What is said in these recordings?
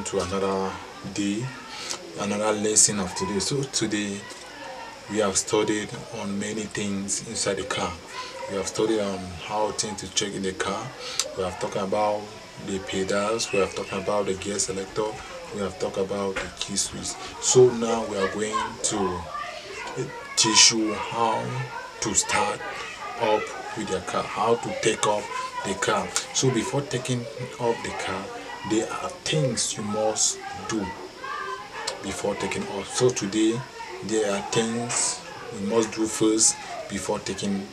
to another day, another lesson of today. So today we have studied on many things inside the car. We have studied on how things to check in the car. We have talked about the pedals. We have talked about the gear selector. We have talked about the key switch. So now we are going to teach you how to start up with your car, how to take up the car. So before taking up the car, there are things you must do before taking off. So today there are things we must do first before taking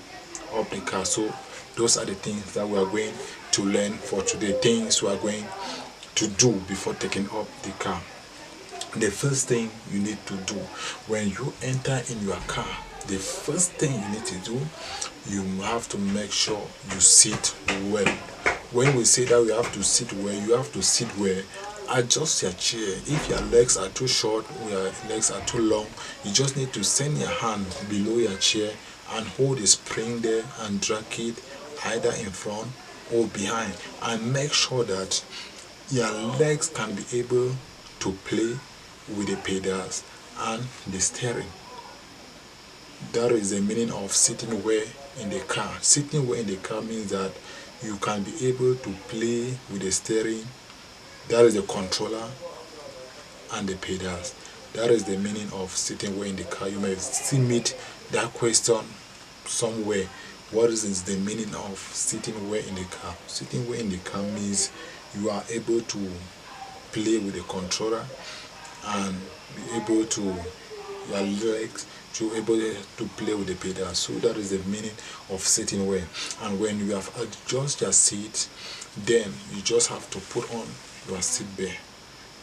up the car. So those are the things that we are going to learn for today. Things we are going to do before taking up the car. The first thing you need to do when you enter in your car, the first thing you need to do, you have to make sure you sit well. When we say that we have to sit well, you have to sit well. Adjust your chair. If your legs are too short or your legs are too long, you just need to send your hand below your chair and hold the spring there and drag it either in front or behind, and make sure that your legs can be able to play with the pedals and the steering. That is the meaning of sitting well in the car. Sitting well in the car means that you can be able to play with the steering, that is the controller, and the pedals. That is the meaning of sitting well in the car. You may still meet that question somewhere. What is the meaning of sitting well in the car? Sitting well in the car means you are able to play with the controller and be able to, your legs to be able to play with the pedals. So that is the meaning of sitting well. And when you have adjusted your seat, then you just have to put on your seat belt.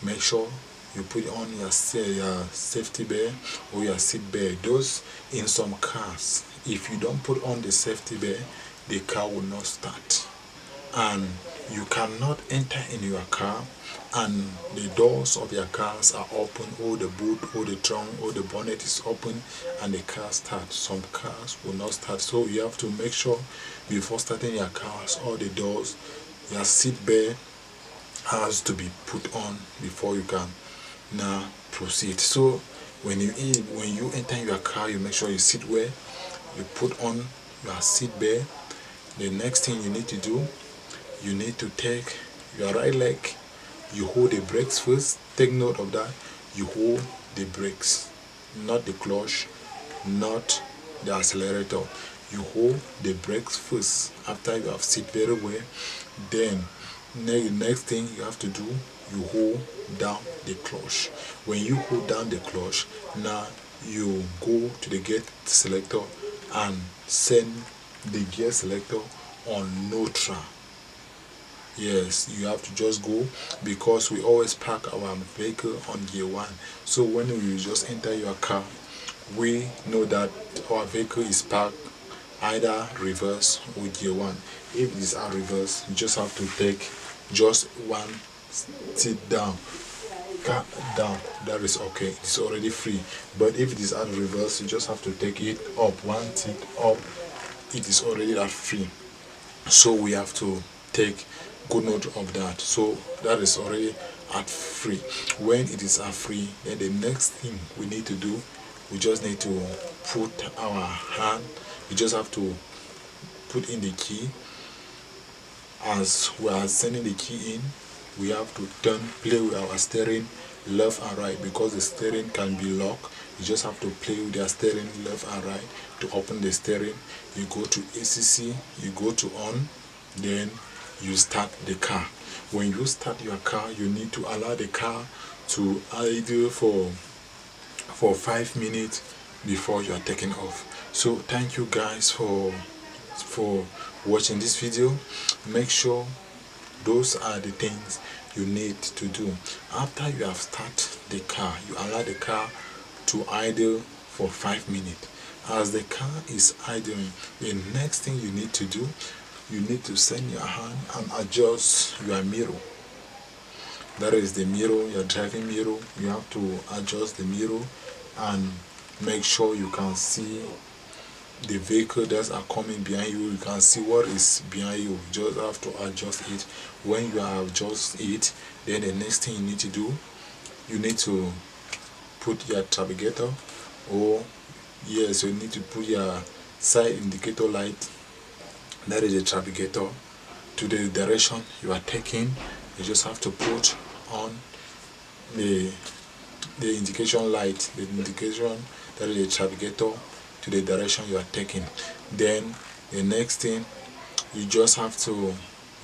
Make sure you put on your safety belt or your seat belt. Those in some cars, if you don't put on the safety belt, the car will not start. And you cannot enter in your car and the doors of your cars are open, or the boot or the trunk or the bonnet is open and the car starts. Some cars will not start. So you have to make sure before starting your cars, all the doors, your seat belt has to be put on before you can now proceed. So when you enter your car, you make sure you sit well, you put on your seat belt. The next thing you need to do, you need to take your right leg, you hold the brakes first. Take note of that. You hold the brakes, not the clutch, not the accelerator. You hold the brakes first. After you have sit very well, then the next thing you have to do, you hold down the clutch. When you hold down the clutch, now you go to the gear selector and send the gear selector on neutral. Yes, you have to just go, because we always park our vehicle on gear 1. So when you just enter your car, we know that our vehicle is parked either reverse or gear 1. If it is a reverse, you just have to take just one seat down. That is okay, it's already free. But if it is at reverse, you just have to take it up, one seat up. It is already that free. So we have to take good note of that. So that is already at free. When it is at free, then the next thing we need to do, we just need to put our hand, we just have to put in the key. As we are sending the key in, we have to play with our steering left and right, because the steering can be locked. You just have to play with your steering left and right to open the steering. You go to ACC, you go to on, then you start the car. When you start your car, you need to allow the car to idle for 5 minutes before you are taking off. So thank you guys for watching this video. Make sure those are the things you need to do. After you have started the car, you allow the car to idle for 5 minutes. As the car is idling, the next thing you need to do, you need to send your hand and adjust your mirror. That is the mirror, your driving mirror. You have to adjust the mirror and make sure you can see the vehicle that are coming behind you, you can see what is behind you. You just have to adjust it. When you adjust it, then the next thing you need to do, you need to put your navigator, or yes, you need to put your side indicator light, that is the navigator, to the direction you are taking. You just have to put on the indication light, the indication, that is the navigator, to the direction you are taking. Then the next thing, you just have to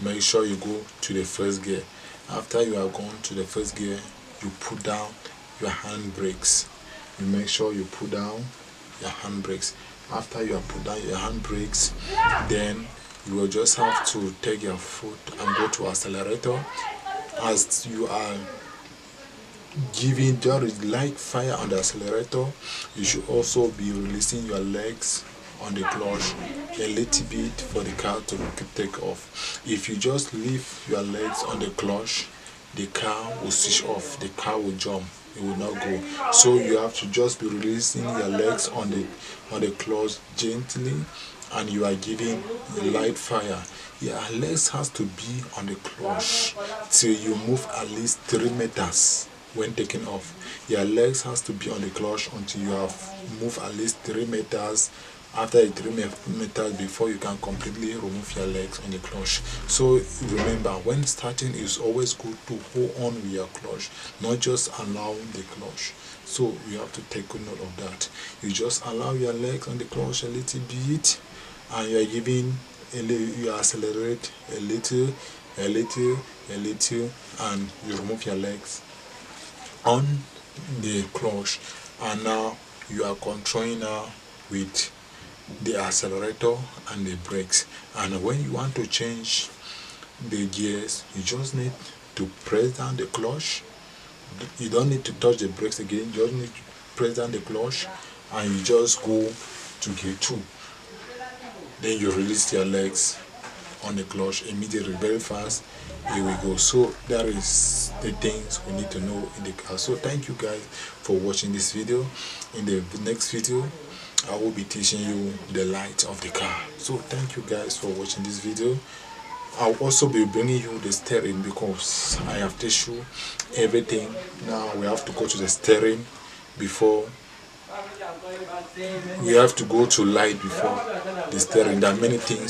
make sure you go to the first gear. After you are gone to the first gear, you put down your handbrakes. You make sure you put down your handbrakes. After you have put down your handbrakes, then you will just have to take your foot and go to accelerator. As you are giving very light fire on the accelerator, you should also be releasing your legs on the clutch a little bit for the car to take off. If you just leave your legs on the clutch, the car will switch off, the car will jump, it will not go. So you have to just be releasing your legs on the clutch gently, and you are giving a light fire. Your legs has to be on the clutch till you move at least 3 meters. When taking off, your legs has to be on the clutch until you have moved at least 3 meters. After the 3 meters, before you can completely remove your legs on the clutch. So remember, when starting, it's always good to hold on with your clutch, not just allowing the clutch. So you have to take good note of that. You just allow your legs on the clutch a little bit, and you are giving you accelerate a little, and you remove your legs on the clutch, and now you are controlling now with the accelerator and the brakes. And when you want to change the gears, you just need to press down the clutch. You don't need to touch the brakes again, you just need to press down the clutch, and you just go to gear 2. Then you release your legs on the clutch immediately, very fast. Here we go. So that is the things we need to know in the car. So thank you guys for watching this video. In the next video, I will be teaching you the light of the car. So thank you guys for watching this video. I'll also be bringing you the steering, because I have to show everything. Now we have to go to the steering before we have to go to light before the steering. There are many things